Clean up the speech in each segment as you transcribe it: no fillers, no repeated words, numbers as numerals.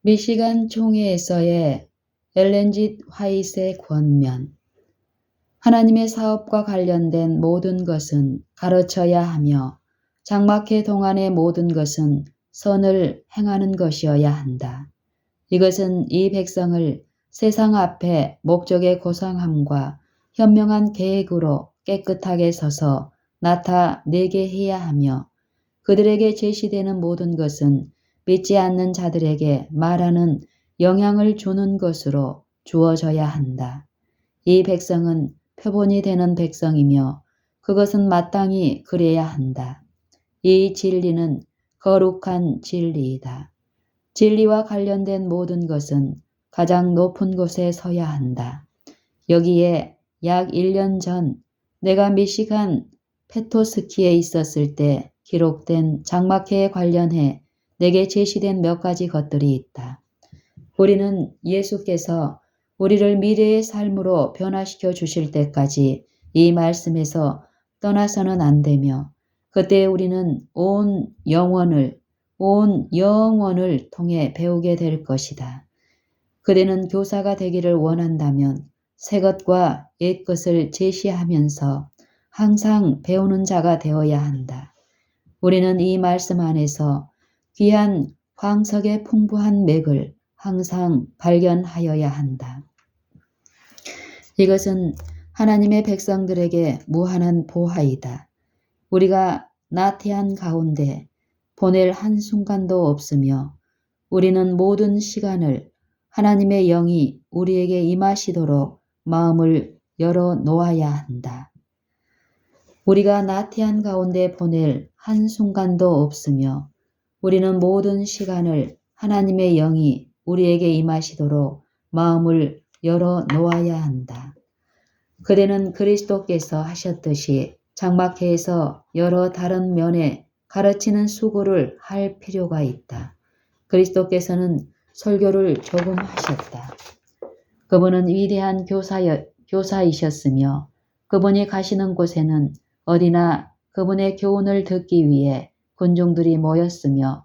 미시간 총회에서의 엘렌 G. 화이트의 권면. 하나님의 사업과 관련된 모든 것은 가르쳐야 하며 장막회 동안의 모든 것은 선을 행하는 것이어야 한다. 이것은 이 백성을 세상 앞에 목적의 고상함과 현명한 계획으로 깨끗하게 서서 나타내게 해야 하며 그들에게 제시되는 모든 것은 믿지 않는 자들에게 말하는 영향을 주는 것으로 주어져야 한다. 이 백성은 표본이 되는 백성이며 그것은 마땅히 그래야 한다. 이 진리는 거룩한 진리이다. 진리와 관련된 모든 것은 가장 높은 곳에 서야 한다. 여기에 약 1년 전 내가 미시간 페토스키에 있었을 때 기록된 장막회에 관련해 내게 제시된 몇 가지 것들이 있다. 우리는 예수께서 우리를 미래의 삶으로 변화시켜 주실 때까지 이 말씀에서 떠나서는 안 되며 그때 우리는 온 영혼을 통해 배우게 될 것이다. 그대는 교사가 되기를 원한다면 새 것과 옛 것을 제시하면서 항상 배우는 자가 되어야 한다. 우리는 이 말씀 안에서 귀한 광석의 풍부한 맥을 항상 발견하여야 한다. 이것은 하나님의 백성들에게 무한한 보화이다. 우리가 나태한 가운데 보낼 한순간도 없으며 우리는 모든 시간을 하나님의 영이 우리에게 임하시도록 마음을 열어 놓아야 한다. 우리가 나태한 가운데 보낼 한순간도 없으며 우리는 모든 시간을 하나님의 영이 우리에게 임하시도록 마음을 열어 놓아야 한다. 그대는 그리스도께서 하셨듯이 장막회에서 여러 다른 면에 가르치는 수고를 할 필요가 있다. 그리스도께서는 설교를 조금 하셨다. 그분은 위대한 교사이셨으며 그분이 가시는 곳에는 어디나 그분의 교훈을 듣기 위해 군중들이 모였으며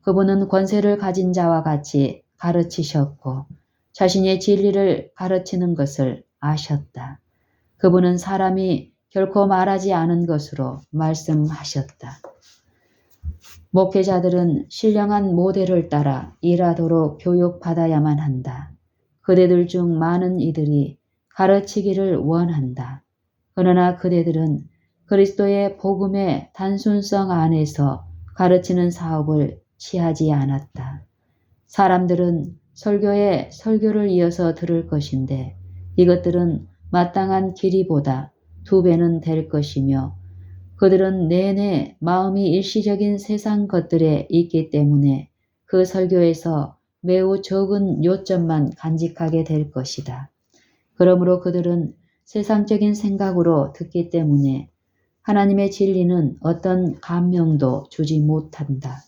그분은 권세를 가진 자와 같이 가르치셨고 자신의 진리를 가르치는 것을 아셨다. 그분은 사람이 결코 말하지 않은 것으로 말씀하셨다. 목회자들은 신령한 모델을 따라 일하도록 교육받아야만 한다. 그대들 중 많은 이들이 가르치기를 원한다. 그러나 그대들은 그리스도의 복음의 단순성 안에서 가르치는 사업을 취하지 않았다. 사람들은 설교에 설교를 이어서 들을 것인데 이것들은 마땅한 길이보다 2배는 될 것이며 그들은 내내 마음이 일시적인 세상 것들에 있기 때문에 그 설교에서 매우 적은 요점만 간직하게 될 것이다. 그러므로 그들은 세상적인 생각으로 듣기 때문에 하나님의 진리는 어떤 감명도 주지 못한다.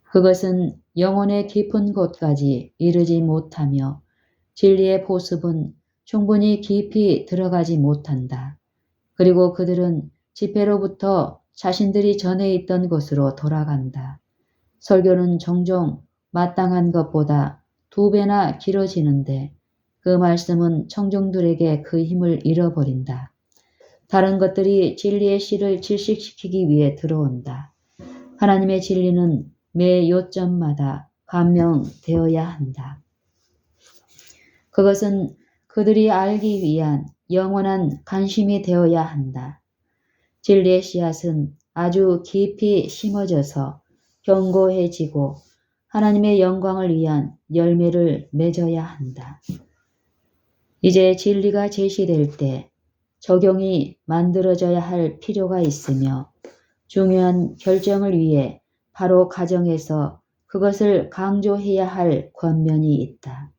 그것은 영혼의 깊은 곳까지 이르지 못하며 진리의 보습은 충분히 깊이 들어가지 못한다. 그리고 그들은 집회로부터 자신들이 전에 있던 곳으로 돌아간다. 설교는 종종 마땅한 것보다 2배나 길어지는데 그 말씀은 청중들에게 그 힘을 잃어버린다. 다른 것들이 진리의 씨를 질식시키기 위해 들어온다. 하나님의 진리는 매 요점마다 감명되어야 한다. 그것은 그들이 알기 위한 영원한 관심이 되어야 한다. 진리의 씨앗은 아주 깊이 심어져서 견고해지고 하나님의 영광을 위한 열매를 맺어야 한다. 이제 진리가 제시될 때 적용이 만들어져야 할 필요가 있으며 중요한 결정을 위해 바로 가정에서 그것을 강조해야 할 권면이 있다.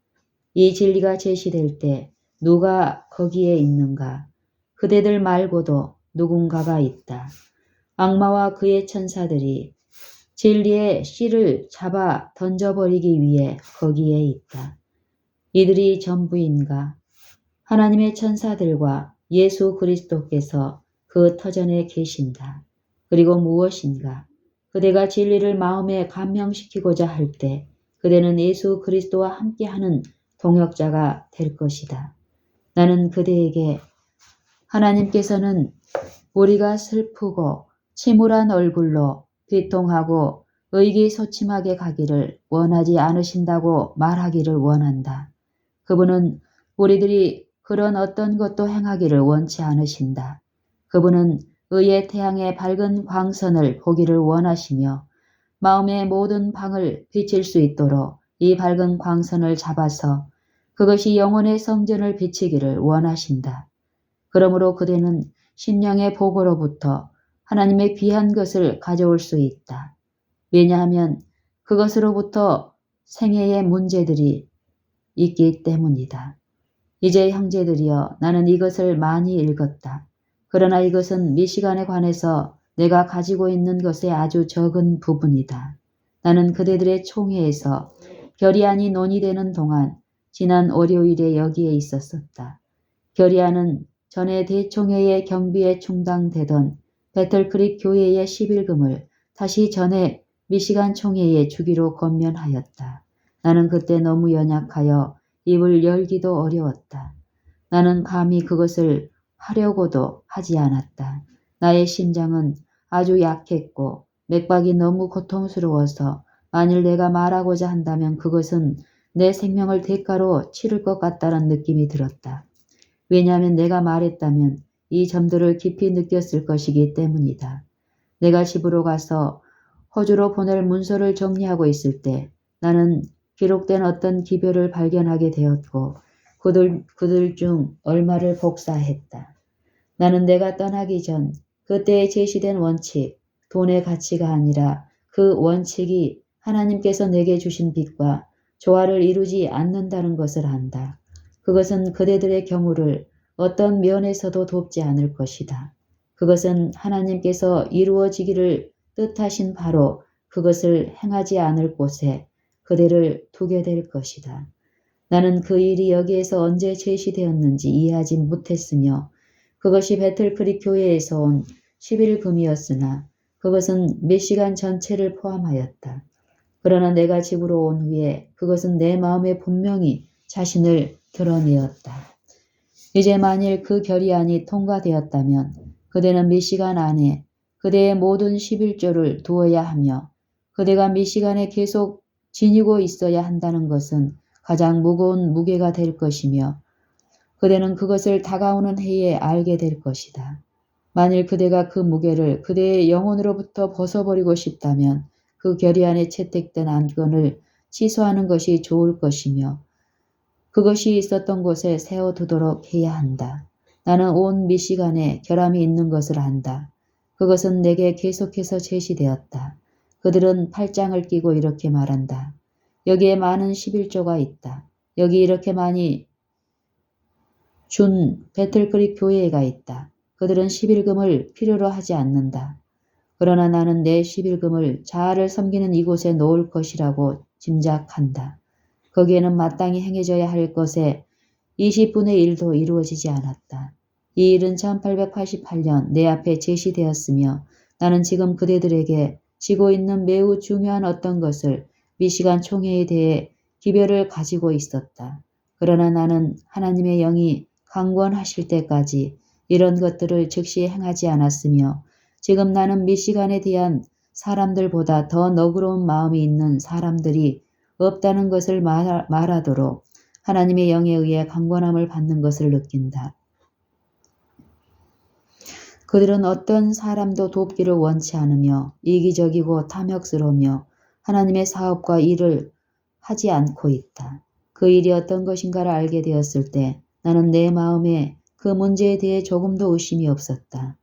이 진리가 제시될 때 누가 거기에 있는가? 그대들 말고도 누군가가 있다. 악마와 그의 천사들이 진리의 씨를 잡아 던져버리기 위해 거기에 있다. 이들이 전부인가? 하나님의 천사들과 예수 그리스도께서 그 터전에 계신다. 그리고 무엇인가? 그대가 진리를 마음에 감명시키고자 할 때 그대는 예수 그리스도와 함께하는 동역자가 될 것이다. 나는 그대에게 하나님께서는 우리가 슬프고 침울한 얼굴로 비통하고 의기소침하게 가기를 원하지 않으신다고 말하기를 원한다. 그분은 우리들이 그런 어떤 것도 행하기를 원치 않으신다. 그분은 의의 태양의 밝은 광선을 보기를 원하시며 마음의 모든 방을 비칠 수 있도록 이 밝은 광선을 잡아서 그것이 영혼의 성전을 비치기를 원하신다. 그러므로 그대는 심령의 복으로부터 하나님의 귀한 것을 가져올 수 있다. 왜냐하면 그것으로부터 생애의 문제들이 있기 때문이다. 이제 형제들이여, 나는 이것을 많이 읽었다. 그러나 이것은 미시간에 관해서 내가 가지고 있는 것의 아주 적은 부분이다. 나는 그대들의 총회에서 결의안이 논의되는 동안 지난 월요일에 여기에 있었었다. 결의안은 전에 대총회의 경비에 충당되던 배틀크릭 교회의 11금을 다시 전에 미시간 총회에 주기로 권면하였다. 나는 그때 너무 연약하여 입을 열기도 어려웠다. 나는 감히 그것을 하려고도 하지 않았다. 나의 심장은 아주 약했고 맥박이 너무 고통스러워서 만일 내가 말하고자 한다면 그것은 내 생명을 대가로 치를 것 같다는 느낌이 들었다. 왜냐하면 내가 말했다면 이 점들을 깊이 느꼈을 것이기 때문이다. 내가 집으로 가서 호주로 보낼 문서를 정리하고 있을 때 나는 기록된 어떤 기별을 발견하게 되었고 그들 중 얼마를 복사했다. 나는 내가 떠나기 전 그때에 제시된 원칙, 돈의 가치가 아니라 그 원칙이 하나님께서 내게 주신 빛과 조화를 이루지 않는다는 것을 안다. 그것은 그대들의 경우를 어떤 면에서도 돕지 않을 것이다. 그것은 하나님께서 이루어지기를 뜻하신 바로 그것을 행하지 않을 곳에 그대를 두게 될 것이다. 나는 그 일이 여기에서 언제 제시되었는지 이해하지 못했으며 그것이 배틀크릭 교회에서 온 11금이었으나 그것은 미시간 전체를 포함하였다. 그러나 내가 집으로 온 후에 그것은 내 마음에 분명히 자신을 드러내었다. 이제 만일 그 결의안이 통과되었다면 그대는 미시간 안에 그대의 모든 11조를 두어야 하며 그대가 미시간에 계속 지니고 있어야 한다는 것은 가장 무거운 무게가 될 것이며 그대는 그것을 다가오는 해에 알게 될 것이다. 만일 그대가 그 무게를 그대의 영혼으로부터 벗어버리고 싶다면 그 결의안에 채택된 안건을 취소하는 것이 좋을 것이며 그것이 있었던 곳에 세워두도록 해야 한다. 나는 온 미시간에 결함이 있는 것을 안다. 그것은 내게 계속해서 제시되었다. 그들은 팔짱을 끼고 이렇게 말한다. 여기에 많은 11조가 있다. 여기 이렇게 많이 준 배틀크릭 교회가 있다. 그들은 11금을 필요로 하지 않는다. 그러나 나는 내 11금을 자아를 섬기는 이곳에 놓을 것이라고 짐작한다. 거기에는 마땅히 행해져야 할 것의 20분의 1도 이루어지지 않았다. 이 일은 1888년 내 앞에 제시되었으며 나는 지금 그대들에게 지고 있는 매우 중요한 어떤 것을 미시간 총회에 대해 기별을 가지고 있었다. 그러나 나는 하나님의 영이 강권하실 때까지 이런 것들을 즉시 행하지 않았으며 지금 나는 미시간에 대한 사람들보다 더 너그러운 마음이 있는 사람들이 없다는 것을 말하도록 하나님의 영에 의해 강권함을 받는 것을 느낀다. 그들은 어떤 사람도 돕기를 원치 않으며 이기적이고 탐욕스러우며 하나님의 사업과 일을 하지 않고 있다. 그 일이 어떤 것인가를 알게 되었을 때 나는 내 마음에 그 문제에 대해 조금도 의심이 없었다.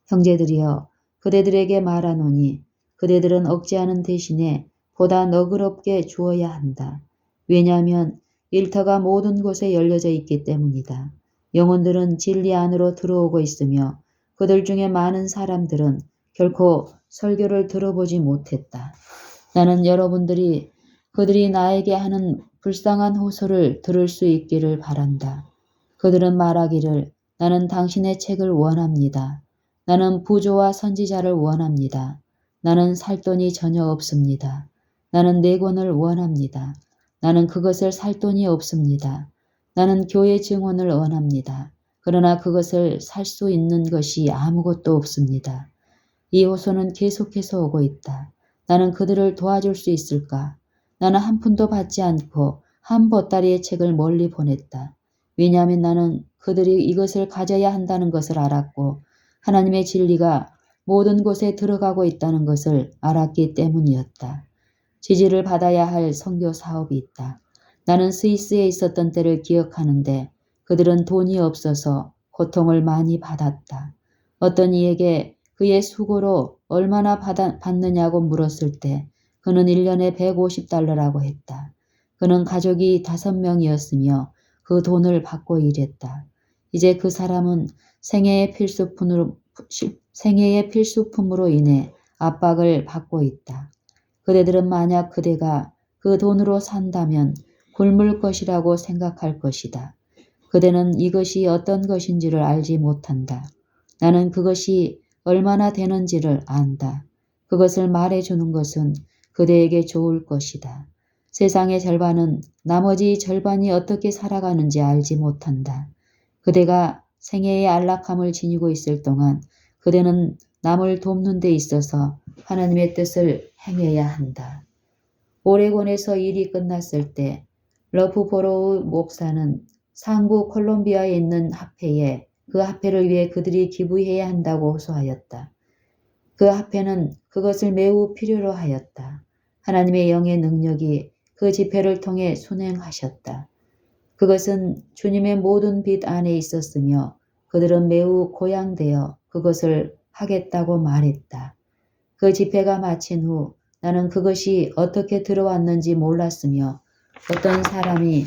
형제들이여, 그대들에게 말하노니 그대들은 억제하는 대신에 보다 너그럽게 주어야 한다. 왜냐하면 일터가 모든 곳에 열려져 있기 때문이다. 영혼들은 진리 안으로 들어오고 있으며 그들 중에 많은 사람들은 결코 설교를 들어보지 못했다. 나는 여러분들이 그들이 나에게 하는 불쌍한 호소를 들을 수 있기를 바란다. 그들은 말하기를 나는 당신의 책을 원합니다. 나는 부조와 선지자를 원합니다. 나는 살 돈이 전혀 없습니다. 나는 네 권을 원합니다. 나는 그것을 살 돈이 없습니다. 나는 교회 증언을 원합니다. 그러나 그것을 살 수 있는 것이 아무것도 없습니다. 이 호소는 계속해서 오고 있다. 나는 그들을 도와줄 수 있을까? 나는 한 푼도 받지 않고 한 보따리의 책을 멀리 보냈다. 왜냐하면 나는 그들이 이것을 가져야 한다는 것을 알았고 하나님의 진리가 모든 곳에 들어가고 있다는 것을 알았기 때문이었다. 지지를 받아야 할 선교 사업이 있다. 나는 스위스에 있었던 때를 기억하는데 그들은 돈이 없어서 고통을 많이 받았다. 어떤 이에게 그의 수고로 얼마나 받느냐고 물었을 때 그는 1년에 150달러라고 했다. 그는 가족이 5명이었으며 그 돈을 받고 일했다. 이제 그 사람은 생애의 필수품으로 인해 압박을 받고 있다. 그대들은 만약 그대가 그 돈으로 산다면 굶을 것이라고 생각할 것이다. 그대는 이것이 어떤 것인지를 알지 못한다. 나는 그것이 얼마나 되는지를 안다. 그것을 말해주는 것은 그대에게 좋을 것이다. 세상의 절반은 나머지 절반이 어떻게 살아가는지 알지 못한다. 그대가 생애의 안락함을 지니고 있을 동안 그대는 남을 돕는 데 있어서 하나님의 뜻을 행해야 한다. 오레곤에서 일이 끝났을 때 러프보로우 목사는 상부 콜롬비아에 있는 화폐에 그 화폐를 위해 그들이 기부해야 한다고 호소하였다. 그 화폐는 그것을 매우 필요로 하였다. 하나님의 영의 능력이 그 집회를 통해 순행하셨다. 그것은 주님의 모든 빛 안에 있었으며 그들은 매우 고양되어 그것을 하겠다고 말했다. 그 집회가 마친 후 나는 그것이 어떻게 들어왔는지 몰랐으며 어떤 사람이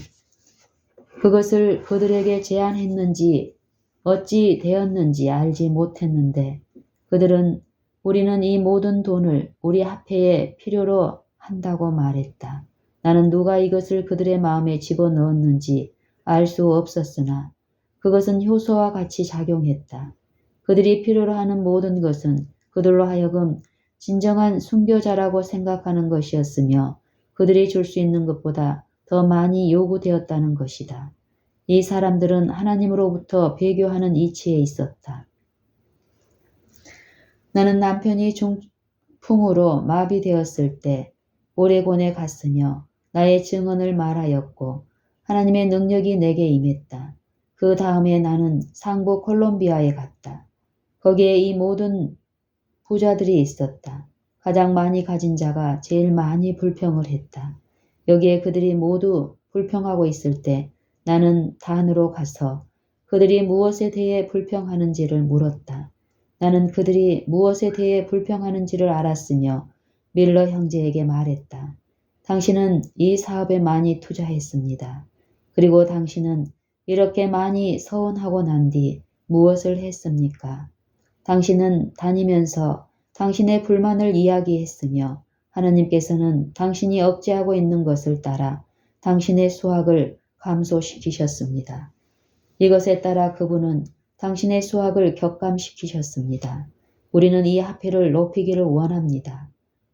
그것을 그들에게 제안했는지 어찌 되었는지 알지 못했는데 그들은 우리는 이 모든 돈을 우리 화폐에 필요로 한다고 말했다. 나는 누가 이것을 그들의 마음에 집어넣었는지 알 수 없었으나 그것은 효소와 같이 작용했다. 그들이 필요로 하는 모든 것은 그들로 하여금 진정한 순교자라고 생각하는 것이었으며 그들이 줄 수 있는 것보다 더 많이 요구되었다는 것이다. 이 사람들은 하나님으로부터 배교하는 이치에 있었다. 나는 남편이 중풍으로 마비되었을 때 오레곤에 갔으며 나의 증언을 말하였고 하나님의 능력이 내게 임했다. 그 다음에 나는 상부 콜롬비아에 갔다. 거기에 이 모든 부자들이 있었다. 가장 많이 가진 자가 제일 많이 불평을 했다. 여기에 그들이 모두 불평하고 있을 때 나는 단으로 가서 그들이 무엇에 대해 불평하는지를 물었다. 나는 그들이 무엇에 대해 불평하는지를 알았으며 밀러 형제에게 말했다. 당신은 이 사업에 많이 투자했습니다. 그리고 당신은 이렇게 많이 서원하고 난 뒤 무엇을 했습니까? 당신은 다니면서 당신의 불만을 이야기했으며 하나님께서는 당신이 억제하고 있는 것을 따라 당신의 수확을 감소시키셨습니다. 이것에 따라 그분은 당신의 수확을 격감시키셨습니다. 우리는 이 화폐를 높이기를 원합니다.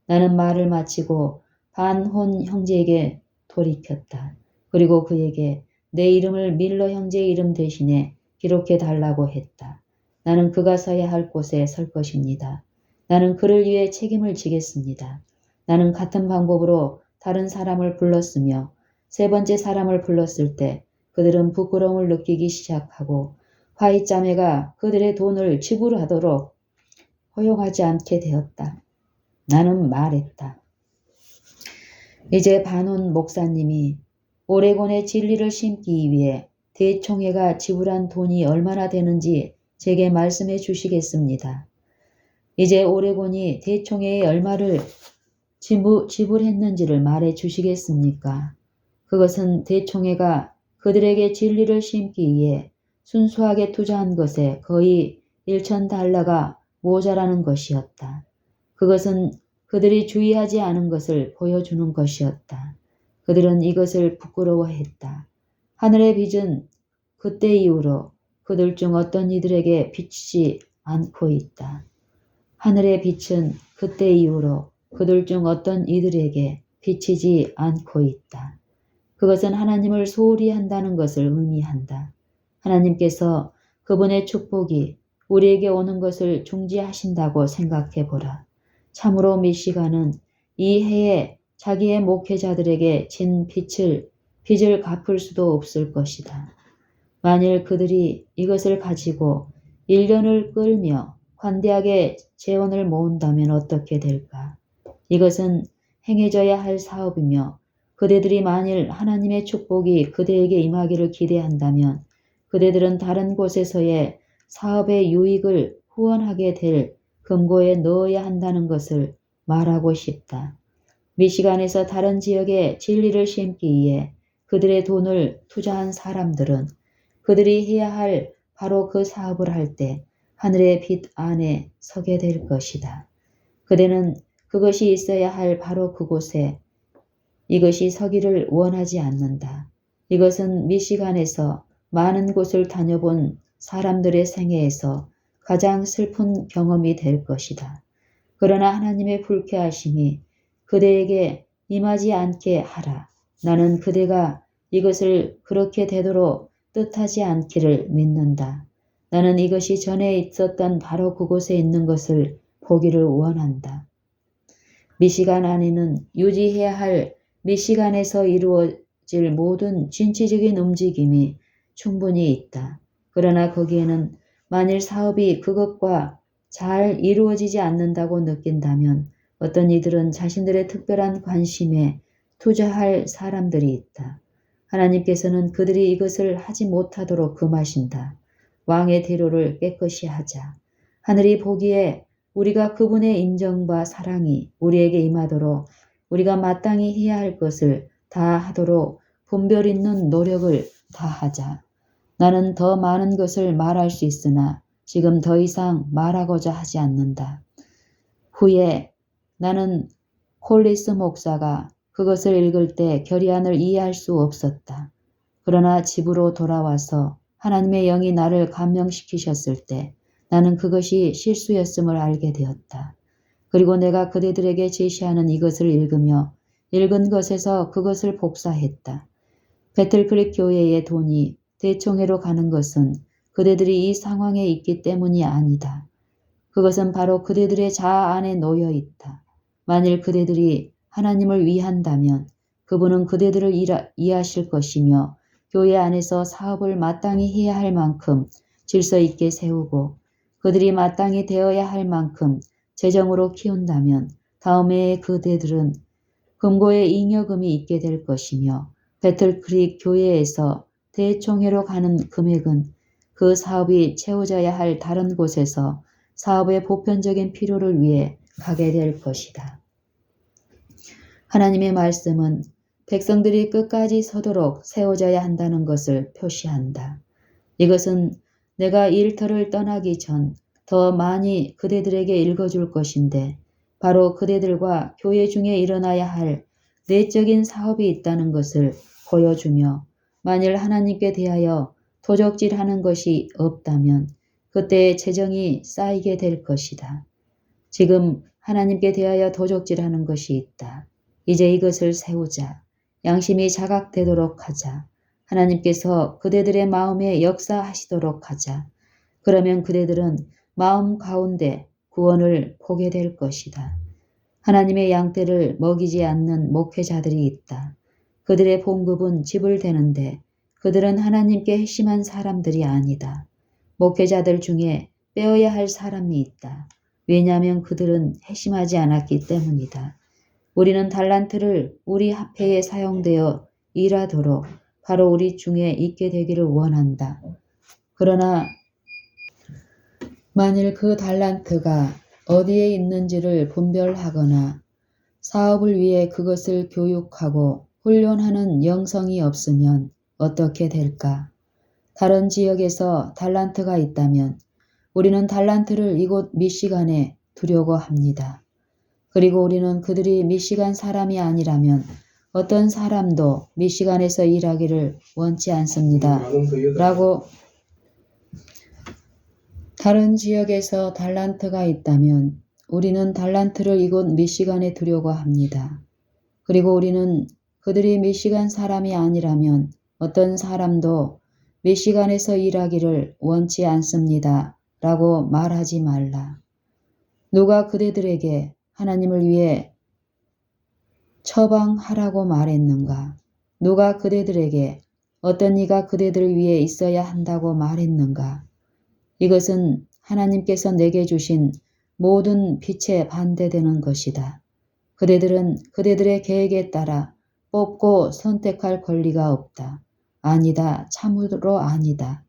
나는 말을 마치고 반혼 형제에게 돌이켰다. 그리고 그에게 내 이름을 밀러 형제의 이름 대신에 기록해 달라고 했다. 나는 그가 서야 할 곳에 설 것입니다. 나는 그를 위해 책임을 지겠습니다. 나는 같은 방법으로 다른 사람을 불렀으며 세 번째 사람을 불렀을 때 그들은 부끄러움을 느끼기 시작하고 화이자매가 그들의 돈을 지불하도록 허용하지 않게 되었다. 나는 말했다. 이제 반혼 목사님이 오레곤에 진리를 심기 위해 대총회가 지불한 돈이 얼마나 되는지 제게 말씀해 주시겠습니다. 이제 오레곤이 대총회에 얼마를 지불했는지를 말해 주시겠습니까? 그것은 대총회가 그들에게 진리를 심기 위해 순수하게 투자한 것에 거의 1,000달러가 모자라는 것이었다. 그것은 그들이 주의하지 않은 것을 보여주는 것이었다. 그들은 이것을 부끄러워했다. 하늘의 빛은 그때 이후로 그들 중 어떤 이들에게 비치지 않고 있다. 하늘의 빛은 그때 이후로 그들 중 어떤 이들에게 비치지 않고 있다. 그것은 하나님을 소홀히 한다는 것을 의미한다. 하나님께서 그분의 축복이 우리에게 오는 것을 중지하신다고 생각해 보라. 참으로 미시간은 이 해에 자기의 목회자들에게 진 빚을 갚을 수도 없을 것이다. 만일 그들이 이것을 가지고 1년을 끌며 관대하게 재원을 모은다면 어떻게 될까? 이것은 행해져야 할 사업이며 그대들이 만일 하나님의 축복이 그대에게 임하기를 기대한다면 그대들은 다른 곳에서의 사업의 유익을 후원하게 될 금고에 넣어야 한다는 것을 말하고 싶다. 미시간에서 다른 지역에 진리를 심기 위해 그들의 돈을 투자한 사람들은 그들이 해야 할 바로 그 사업을 할 때 하늘의 빛 안에 서게 될 것이다. 그대는 그것이 있어야 할 바로 그곳에 이것이 서기를 원하지 않는다. 이것은 미시간에서 많은 곳을 다녀본 사람들의 생애에서 가장 슬픈 경험이 될 것이다. 그러나 하나님의 불쾌하심이 그대에게 임하지 않게 하라. 나는 그대가 이것을 그렇게 되도록 뜻하지 않기를 믿는다. 나는 이것이 전에 있었던 바로 그곳에 있는 것을 보기를 원한다. 미시간 안에는 유지해야 할 미시간에서 이루어질 모든 진취적인 움직임이 충분히 있다. 그러나 거기에는 만일 사업이 그것과 잘 이루어지지 않는다고 느낀다면 어떤 이들은 자신들의 특별한 관심에 투자할 사람들이 있다. 하나님께서는 그들이 이것을 하지 못하도록 금하신다. 왕의 대로를 깨끗이 하자. 하늘이 보기에 우리가 그분의 인정과 사랑이 우리에게 임하도록 우리가 마땅히 해야 할 것을 다 하도록 분별 있는 노력을 다하자. 나는 더 많은 것을 말할 수 있으나 지금 더 이상 말하고자 하지 않는다. 후에 나는 콜리스 목사가 그것을 읽을 때 결의안을 이해할 수 없었다. 그러나 집으로 돌아와서 하나님의 영이 나를 감명시키셨을 때 나는 그것이 실수였음을 알게 되었다. 그리고 내가 그대들에게 제시하는 이것을 읽으며 읽은 것에서 그것을 복사했다. 배틀크릭 교회의 돈이 대총회로 가는 것은 그대들이 이 상황에 있기 때문이 아니다. 그것은 바로 그대들의 자아 안에 놓여 있다. 만일 그대들이 하나님을 위한다면 그분은 그대들을 이해하실 것이며 교회 안에서 사업을 마땅히 해야 할 만큼 질서 있게 세우고 그들이 마땅히 되어야 할 만큼 재정으로 키운다면 다음 해에 그대들은 금고에 잉여금이 있게 될 것이며 배틀크릭 교회에서 대총회로 가는 금액은 그 사업이 채워져야 할 다른 곳에서 사업의 보편적인 필요를 위해 가게 될 것이다. 하나님의 말씀은 백성들이 끝까지 서도록 세워져야 한다는 것을 표시한다. 이것은 내가 일터를 떠나기 전 더 많이 그대들에게 읽어줄 것인데 바로 그대들과 교회 중에 일어나야 할 내적인 사업이 있다는 것을 보여주며 만일 하나님께 대하여 도적질하는 것이 없다면 그때 재정이 쌓이게 될 것이다. 지금 하나님께 대하여 도적질하는 것이 있다. 이제 이것을 세우자. 양심이 자각되도록 하자. 하나님께서 그대들의 마음에 역사하시도록 하자. 그러면 그대들은 마음 가운데 구원을 보게 될 것이다. 하나님의 양떼를 먹이지 않는 목회자들이 있다. 그들의 봉급은 지불되는데 그들은 하나님께 핵심한 사람들이 아니다. 목회자들 중에 빼어야 할 사람이 있다. 왜냐하면 그들은 핵심하지 않았기 때문이다. 우리는 달란트를 우리 합회에 사용되어 일하도록 바로 우리 중에 있게 되기를 원한다. 그러나 만일 그 달란트가 어디에 있는지를 분별하거나 사업을 위해 그것을 교육하고 훈련하는 영성이 없으면 어떻게 될까? 다른 지역에서 달란트가 있다면 우리는 달란트를 이곳 미시간에 두려고 합니다. 그리고 우리는 그들이 미시간 사람이 아니라면 어떤 사람도 미시간에서 일하기를 원치 않습니다. 라고 다른 지역에서 달란트가 있다면 우리는 달란트를 이곳 미시간에 두려고 합니다. 그리고 우리는 그들이 미시간 사람이 아니라면 어떤 사람도 미시간에서 일하기를 원치 않습니다. 라고 말하지 말라. 누가 그대들에게 하나님을 위해 처방하라고 말했는가? 누가 그대들에게 어떤 이가 그대들 위해 있어야 한다고 말했는가? 이것은 하나님께서 내게 주신 모든 빛에 반대되는 것이다. 그대들은 그대들의 계획에 따라 뽑고 선택할 권리가 없다. 아니다. 참으로 아니다.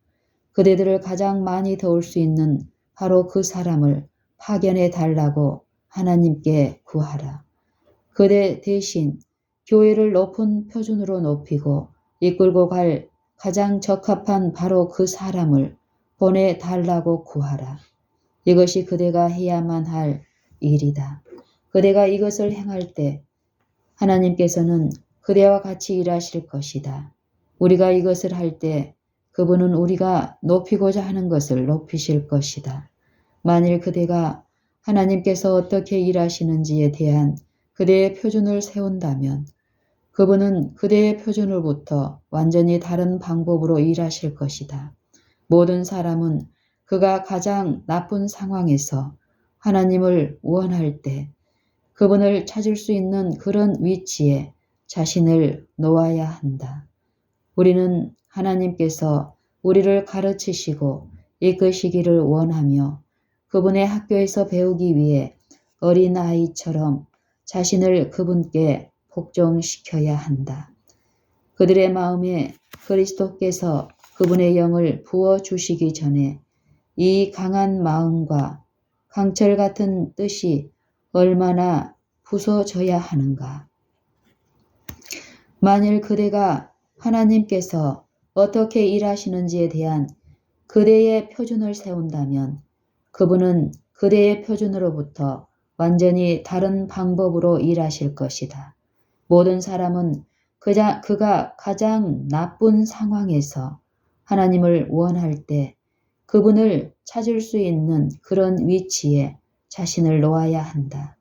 그대들을 가장 많이 도울 수 있는 바로 그 사람을 파견해 달라고 하나님께 구하라. 그대 대신 교회를 높은 표준으로 높이고 이끌고 갈 가장 적합한 바로 그 사람을 보내달라고 구하라. 이것이 그대가 해야만 할 일이다. 그대가 이것을 행할 때 하나님께서는 그대와 같이 일하실 것이다. 우리가 이것을 할 때 그분은 우리가 높이고자 하는 것을 높이실 것이다. 만일 그대가 하나님께서 어떻게 일하시는지에 대한 그대의 표준을 세운다면 그분은 그대의 표준으로부터 완전히 다른 방법으로 일하실 것이다. 모든 사람은 그가 가장 나쁜 상황에서 하나님을 원할 때 그분을 찾을 수 있는 그런 위치에 자신을 놓아야 한다. 우리는 하나님께서 우리를 가르치시고 이끄시기를 원하며 그분의 학교에서 배우기 위해 어린아이처럼 자신을 그분께 복종시켜야 한다. 그들의 마음에 그리스도께서 그분의 영을 부어주시기 전에 이 강한 마음과 강철 같은 뜻이 얼마나 부서져야 하는가. 만일 그대가 하나님께서 어떻게 일하시는지에 대한 그대의 표준을 세운다면 그분은 그대의 표준으로부터 완전히 다른 방법으로 일하실 것이다. 모든 사람은 그가 가장 나쁜 상황에서 하나님을 원할 때 그분을 찾을 수 있는 그런 위치에 자신을 놓아야 한다.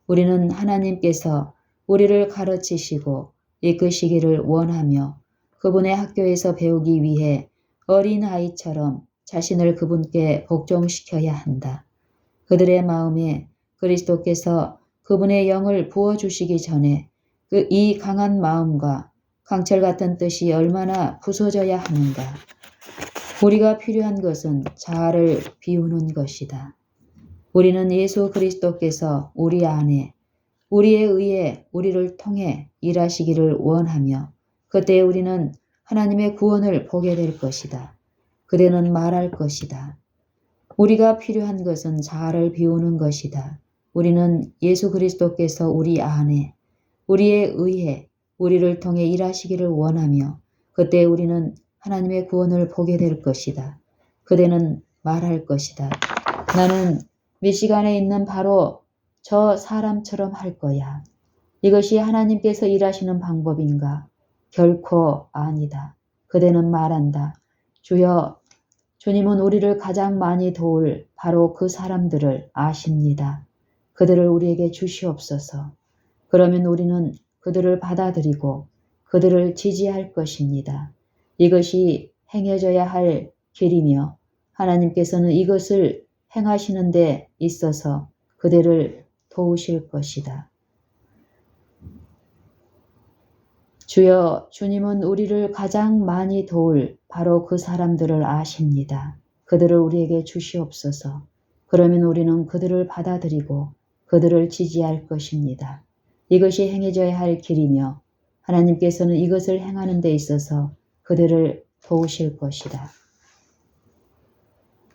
우리는 하나님께서 우리를 가르치시고 이끄시기를 원하며 그분의 학교에서 배우기 위해 어린아이처럼 자신을 그분께 복종시켜야 한다. 그들의 마음에 그리스도께서 그분의 영을 부어주시기 전에 이 강한 마음과 강철 같은 뜻이 얼마나 부서져야 하는가. 우리가 필요한 것은 자아를 비우는 것이다. 우리는 예수 그리스도께서 우리 안에 우리에 의해 우리를 통해 일하시기를 원하며 그때 우리는 하나님의 구원을 보게 될 것이다. 그대는 말할 것이다. 우리가 필요한 것은 자아를 비우는 것이다. 우리는 예수 그리스도께서 우리 안에 우리에 의해 우리를 통해 일하시기를 원하며 그때 우리는 하나님의 구원을 보게 될 것이다. 그대는 말할 것이다. 나는 미시간에 있는 바로 저 사람처럼 할 거야. 이것이 하나님께서 일하시는 방법인가? 결코 아니다. 그대는 말한다. 주여, 주님은 우리를 가장 많이 도울 바로 그 사람들을 아십니다. 그들을 우리에게 주시옵소서. 그러면 우리는 그들을 받아들이고 그들을 지지할 것입니다. 이것이 행해져야 할 길이며 하나님께서는 이것을 행하시는 데 있어서 그들을 도우실 것이다. 주여, 주님은 우리를 가장 많이 도울 바로 그 사람들을 아십니다. 그들을 우리에게 주시옵소서. 그러면 우리는 그들을 받아들이고 그들을 지지할 것입니다. 이것이 행해져야 할 길이며 하나님께서는 이것을 행하는 데 있어서 그들을 도우실 것이다.